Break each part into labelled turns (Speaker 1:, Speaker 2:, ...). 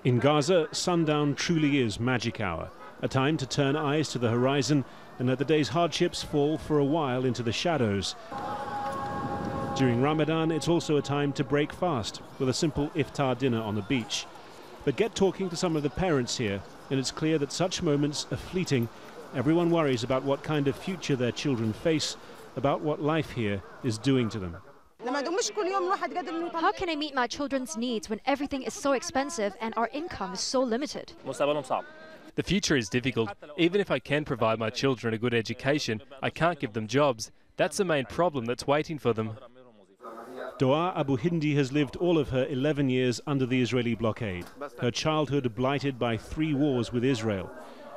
Speaker 1: In Gaza, sundown truly is magic hour, a time to turn eyes to the horizon and let the day's hardships fall for a while into the shadows. During Ramadan, it's also a time to break fast with a simple iftar dinner on the beach. But get talking to some of the parents here, and it's clear that such moments are fleeting. Everyone worries about what kind of future their children face, about what life here is doing to them.
Speaker 2: How can I meet my children's needs when everything is so expensive and our income is so limited?
Speaker 3: The future is difficult. Even if I can provide my children a good education, I can't give them jobs. That's the main problem that's waiting for them.
Speaker 1: Doa ABUHINDI has lived all of her 11 years under the Israeli blockade, her childhood blighted by 3 wars with Israel.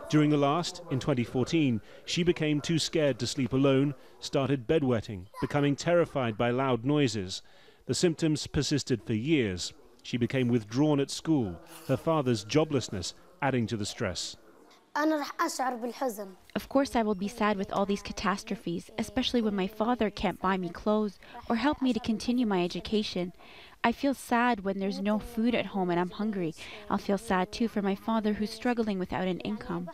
Speaker 1: During the last, in 2014, she became too scared to sleep alone, started bedwetting, becoming terrified by loud noises. The symptoms persisted for years. She became withdrawn at school, her father's joblessness adding to the stress.
Speaker 4: Of course I will be sad with all these catastrophes, especially when my father can't buy me clothes or help me to continue my education. I feel sad when there's no food at home and I'm hungry. I'll feel sad too for my father who's struggling without an income.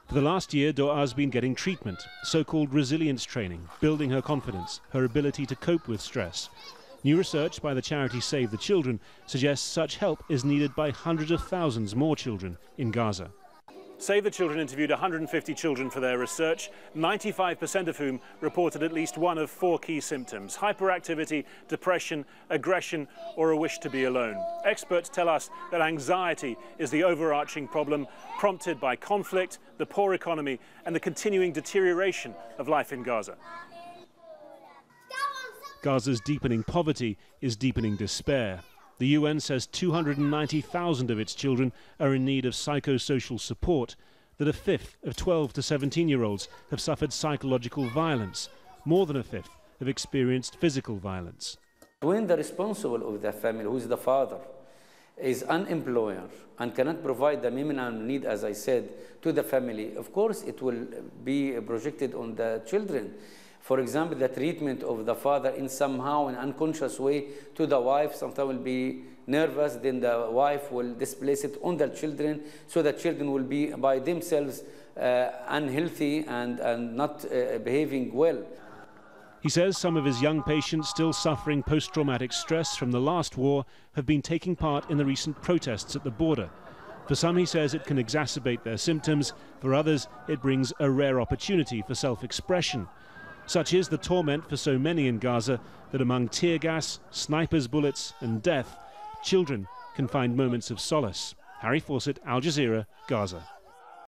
Speaker 1: For the last year, Doa's been getting treatment, so-called resilience training, building her confidence, her ability to cope with stress. New research by the charity Save the Children suggests such help is needed by hundreds of thousands more children in Gaza. Save the Children interviewed 150 children for their research, 95% of whom reported at least one of 4 key symptoms: hyperactivity, depression, aggression, or a wish to be alone. Experts tell us that anxiety is the overarching problem, prompted by conflict, the poor economy, and the continuing deterioration of life in Gaza. Gaza's deepening poverty is deepening despair. The UN says 290,000 of its children are in need of psychosocial support, that a fifth of 12 to 17-year-olds have suffered psychological violence. More than a fifth have experienced physical violence.
Speaker 5: When the responsible of the family, who is the father, is unemployed and cannot provide the minimum need, as I said, to the family, of course it will be projected on the children. For example, the treatment of the father in somehow an unconscious way to the wife, sometimes will be nervous, then the wife will displace it on the children, so the children will be by themselves unhealthy and not behaving well.
Speaker 1: He says some of his young patients still suffering post-traumatic stress from the last war have been taking part in the recent protests at the border. For some, he says, it can exacerbate their symptoms. For others, it brings a rare opportunity for self-expression. Such is the torment for so many in Gaza that among tear gas, snipers' bullets and death, children can find moments of solace. Harry Fawcett, Al Jazeera, Gaza.